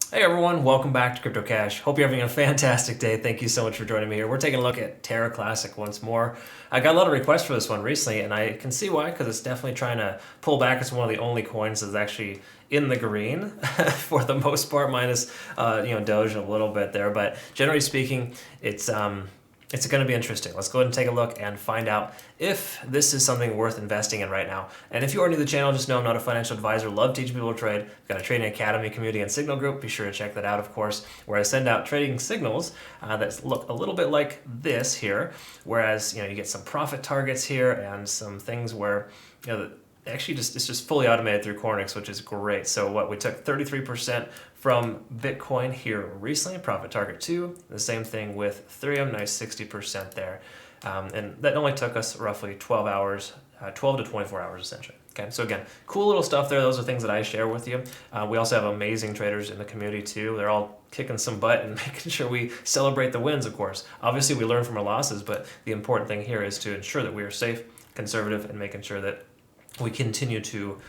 Hey everyone, welcome back to Crypto Cash. Hope you're having a fantastic day. Thank you so much for joining me here. We're taking a look at Terra Classic once more. I got a lot of requests for this one recently, and I can see why, because it's definitely trying to pull back. It's one of the only coins that's actually in the green for the most part, minus Doge a little bit there. But generally speaking, it's going to be interesting. Let's go ahead and take a look and find out if this is something worth investing in right now. And if you are new to the channel, just know I'm not a financial advisor. Love teaching people to trade. I've got a trading academy, community, and signal group. Be sure to check that out, of course, where I send out trading signals that look a little bit like this here. Whereas you get some profit targets here and some things where actually it's just fully automated through Cornix, which is great. So we took 33% from Bitcoin here recently, profit target 2. The same thing with Ethereum, nice 60% there. And that only took us roughly 12 hours, 12 to 24 hours essentially. Okay, so again, cool little stuff there. Those are things that I share with you. We also have amazing traders in the community too. They're all kicking some butt and making sure we celebrate the wins, of course. Obviously, we learn from our losses, but the important thing here is to ensure that we are safe, conservative, and making sure that we continue to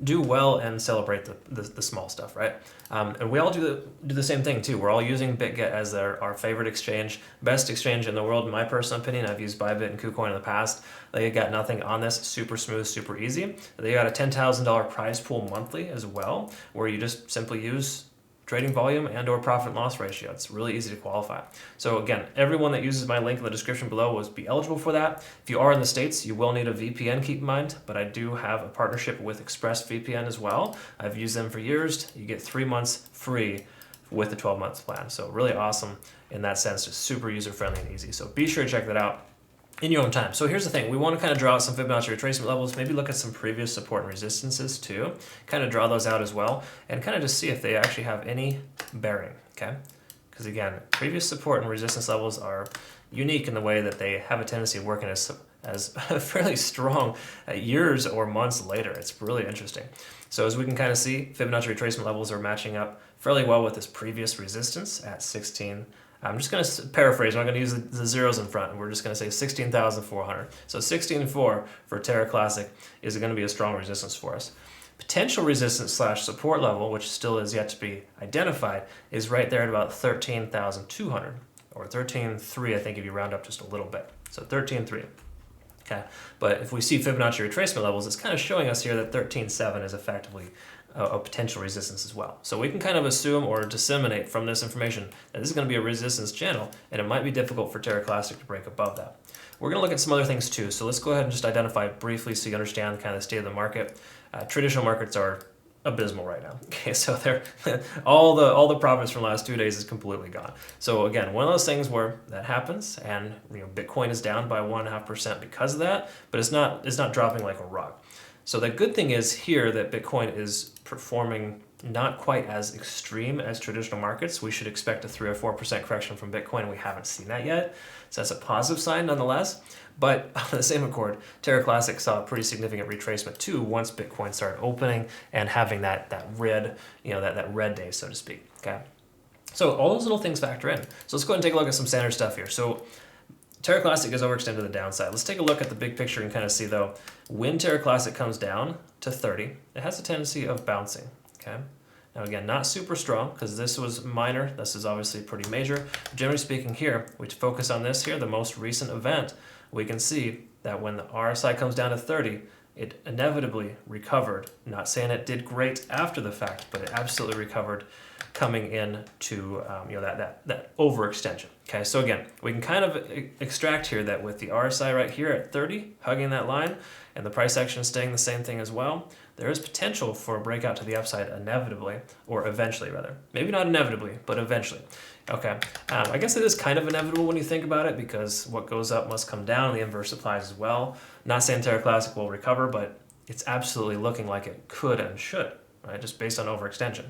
do well and celebrate the small stuff, right? And we all do the same thing too. We're all using Bitget as our favorite exchange, best exchange in the world, in my personal opinion. I've used Bybit and KuCoin in the past. They got nothing on this. Super smooth, super easy. They got a $10,000 prize pool monthly as well, where you just simply use trading volume and or profit and loss ratio. It's really easy to qualify. So again, everyone that uses my link in the description below will be eligible for that. If you are in the States, you will need a VPN, keep in mind, but I do have a partnership with ExpressVPN as well. I've used them for years. You get 3 months free with the 12 months plan. So really awesome in that sense, just super user-friendly and easy. So be sure to check that out in your own time. So here's the thing. We want to kind of draw out some Fibonacci retracement levels, maybe look at some previous support and resistances too, kind of draw those out as well, and kind of just see if they actually have any bearing, okay? Because again, previous support and resistance levels are unique in the way that they have a tendency of working as fairly strong years or months later. It's really interesting. So as we can kind of see, Fibonacci retracement levels are matching up fairly well with this previous resistance at 16. I'm just going to paraphrase. I'm not going to use the zeros in front. We're just going to say 16,400. So 16.4 for Terra Classic is going to be a strong resistance for us. Potential resistance / support level, which still is yet to be identified, is right there at about 13,200 or 13.3, I think, if you round up just a little bit. So 13.3. Okay, but if we see Fibonacci retracement levels, it's kind of showing us here that 13.7 is effectively a potential resistance as well. So we can kind of assume or disseminate from this information that this is going to be a resistance channel, and it might be difficult for Terra Classic to break above that. We're going to look at some other things too. So let's go ahead and just identify briefly so you understand kind of the state of the market. Traditional markets are abysmal right now. Okay, so they're all the profits from the last 2 days is completely gone. So again, one of those things where that happens, and Bitcoin is down by 1.5% because of that, but it's not dropping like a rock. So the good thing is here that Bitcoin is performing not quite as extreme as traditional markets. We should expect a 3 or 4% correction from Bitcoin, and we haven't seen that yet. So that's a positive sign nonetheless. But on the same accord, Terra Classic saw a pretty significant retracement too once Bitcoin started opening and having that red, that red day, so to speak. Okay. So all those little things factor in. So let's go ahead and take a look at some standard stuff here. So Terra Classic is overextended to the downside. Let's take a look at the big picture and kind of see, though, when Terra Classic comes down to 30, it has a tendency of bouncing, okay? Now, again, not super strong because this was minor. This is obviously pretty major. Generally speaking here, we focus on this here, the most recent event. We can see that when the RSI comes down to 30, it inevitably recovered. Not saying it did great after the fact, but it absolutely recovered coming in to that overextension. Okay, so again, we can kind of extract here that with the RSI right here at 30, hugging that line, and the price action staying the same thing as well, there is potential for a breakout to the upside inevitably, or eventually rather. Maybe not inevitably, but eventually. Okay, I guess it is kind of inevitable when you think about it, because what goes up must come down. The inverse applies as well. Not saying Terra Classic will recover, but it's absolutely looking like it could and should, right? Just based on overextension.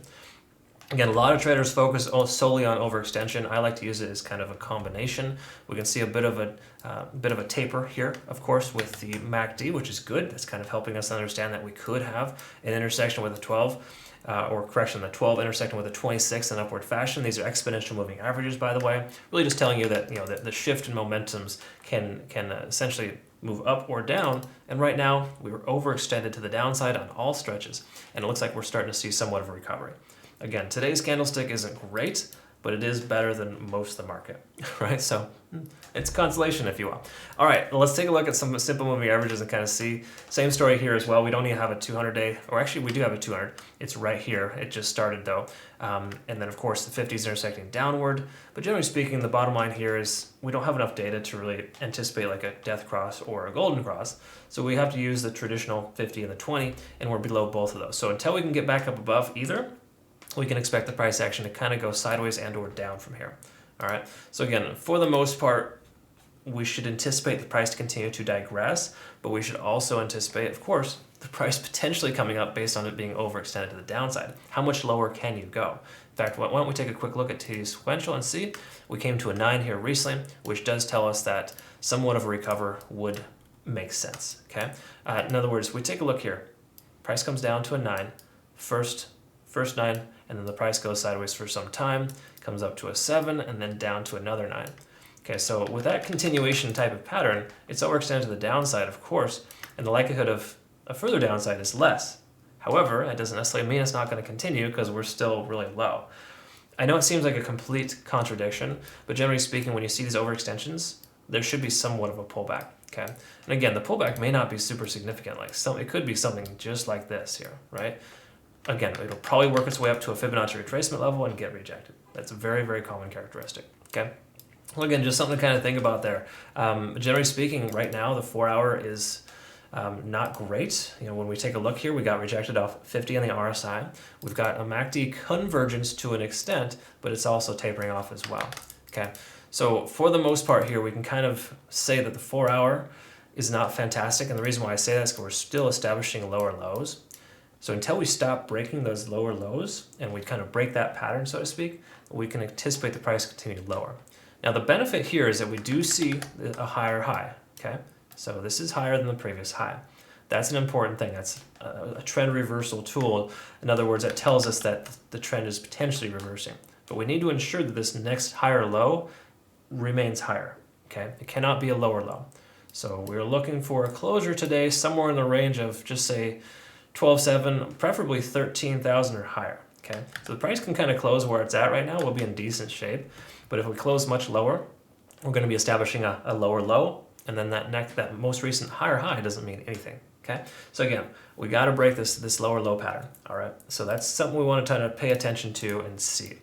Again, a lot of traders focus solely on overextension. I like to use it as kind of a combination. We can see a bit of a taper here, of course, with the MACD, which is good. That's kind of helping us understand that we could have an intersection with a 12, the 12 intersecting with a 26 in upward fashion. These are exponential moving averages, by the way. Really just telling you that that the shift in momentums can essentially move up or down. And right now, we were overextended to the downside on all stretches, and it looks like we're starting to see somewhat of a recovery. Again, today's candlestick isn't great, but it is better than most of the market, right? So it's consolation, if you will. All right, let's take a look at some simple moving averages and kind of see. Same story here as well. We don't even have a 200-day, or actually we do have a 200. It's right here. It just started though. And then of course the 50s intersecting downward. But generally speaking, the bottom line here is we don't have enough data to really anticipate like a death cross or a golden cross. So we have to use the traditional 50 and the 20, and we're below both of those. So until we can get back up above either, we can expect the price action to kind of go sideways and or down from here. All right. So again, for the most part, we should anticipate the price to continue to digress, but we should also anticipate, of course, the price potentially coming up based on it being overextended to the downside. How much lower can you go? In fact, why don't we take a quick look at today's sequential and see? We came to a 9 here recently, which does tell us that somewhat of a recover would make sense. Okay. In other words, we take a look here. Price comes down to a 9, first 9, and then the price goes sideways for some time, comes up to a 7, and then down to another 9. Okay, so with that continuation type of pattern, it's overextended to the downside, of course, and the likelihood of a further downside is less. However, that doesn't necessarily mean it's not going to continue because we're still really low. I know it seems like a complete contradiction, but generally speaking, when you see these overextensions, there should be somewhat of a pullback. Okay, and again, the pullback may not be super significant. It could be something just like this here, right? Again, it'll probably work its way up to a Fibonacci retracement level and get rejected. That's a very, very common characteristic. Okay. Well, again, just something to kind of think about there. Generally speaking, right now, the 4-hour is not great. When we take a look here, we got rejected off 50 on the RSI. We've got a MACD convergence to an extent, but it's also tapering off as well. Okay. So for the most part here, we can kind of say that the 4-hour is not fantastic. And the reason why I say that is because we're still establishing lower lows. So until we stop breaking those lower lows and we kind of break that pattern, so to speak, we can anticipate the price continue lower. Now the benefit here is that we do see a higher high, okay? So this is higher than the previous high. That's an important thing. That's a trend reversal tool. In other words, that tells us that the trend is potentially reversing. But we need to ensure that this next higher low remains higher, okay? It cannot be a lower low. So we're looking for a closure today somewhere in the range of just say 12.7, preferably 13,000 or higher. Okay, so the price can kind of close where it's at right now. We'll be in decent shape, but if we close much lower, we're going to be establishing a lower low, and then that most recent higher high doesn't mean anything. Okay, so again, we got to break this lower low pattern. All right, so that's something we want to try to pay attention to and see.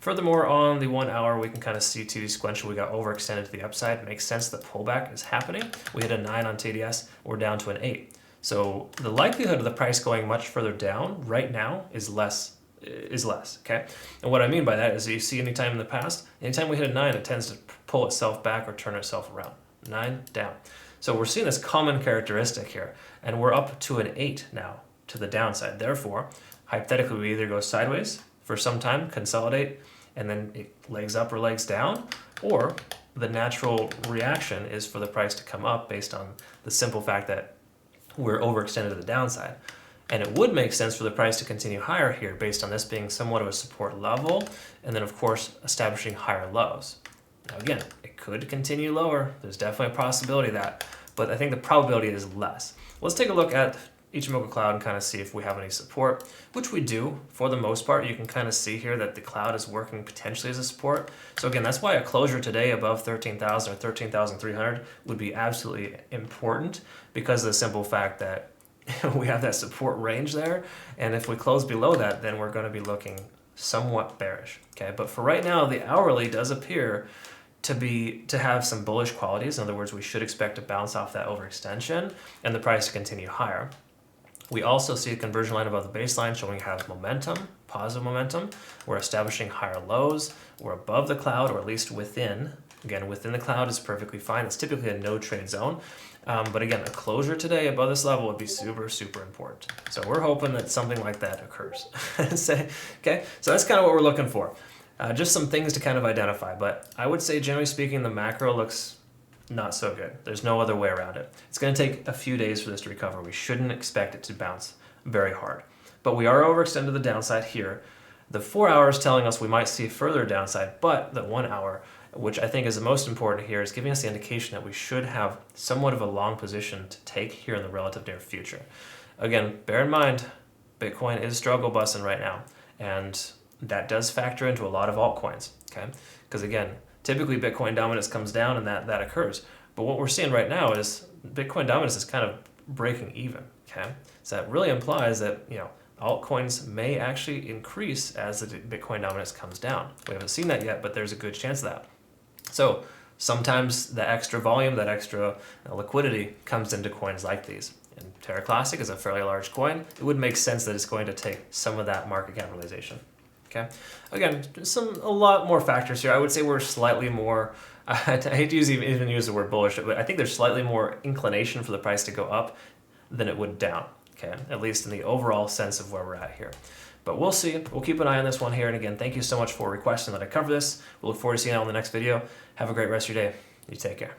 Furthermore, on the 1 hour, we can kind of see TD sequential. We got overextended to the upside. It makes sense that pullback is happening. We hit a 9 on TDS. We're down to an 8. So the likelihood of the price going much further down right now is less, okay? And what I mean by that is that you see anytime in the past, anytime we hit a 9, it tends to pull itself back or turn itself around. 9 down. So we're seeing this common characteristic here, and we're up to an 8 now to the downside. Therefore, hypothetically, we either go sideways for some time, consolidate, and then it legs up or legs down, or the natural reaction is for the price to come up based on the simple fact that we're overextended to the downside. And it would make sense for the price to continue higher here based on this being somewhat of a support level, and then of course establishing higher lows. Now again, it could continue lower. There's definitely a possibility of that, but I think the probability is less. Let's take a look at Ichimoku Cloud and kind of see if we have any support, which we do for the most part. You can kind of see here that the cloud is working potentially as a support. So again, that's why a closure today above 13,000 or 13,300 would be absolutely important, because of the simple fact that we have that support range there. And if we close below that, then we're going to be looking somewhat bearish. Okay, but for right now, the hourly does appear to have some bullish qualities. In other words, we should expect to bounce off that overextension and the price to continue higher. We also see a conversion line above the baseline showing have momentum, positive momentum. We're establishing higher lows. We're above the cloud, or at least within. Again, within the cloud is perfectly fine. It's typically a no trade zone. But again, a closure today above this level would be super, super important. So we're hoping that something like that occurs. Okay, so that's kind of what we're looking for. Just some things to kind of identify. But I would say, generally speaking, the macro looks not so good. There's no other way around it. It's going to take a few days for this to recover. We shouldn't expect it to bounce very hard. But we are overextended to the downside here. The 4 hours telling us we might see further downside, but the 1 hour, which I think is the most important here, is giving us the indication that we should have somewhat of a long position to take here in the relative near future. Again, bear in mind, Bitcoin is struggle busting right now. And that does factor into a lot of altcoins, okay? Because again, typically Bitcoin dominance comes down and that occurs. But what we're seeing right now is Bitcoin dominance is kind of breaking even, okay? So that really implies that, altcoins may actually increase as the Bitcoin dominance comes down. We haven't seen that yet, but there's a good chance of that. So sometimes the extra volume, that extra liquidity comes into coins like these. And Terra Classic is a fairly large coin. It would make sense that it's going to take some of that market capitalization. Okay. Again, a lot more factors here. I would say we're slightly more, I hate to even use the word bullish, but I think there's slightly more inclination for the price to go up than it would down. Okay. At least in the overall sense of where we're at here. But we'll see. We'll keep an eye on this one here. And again, thank you so much for requesting that I cover this. We'll look forward to seeing you on the next video. Have a great rest of your day. You take care.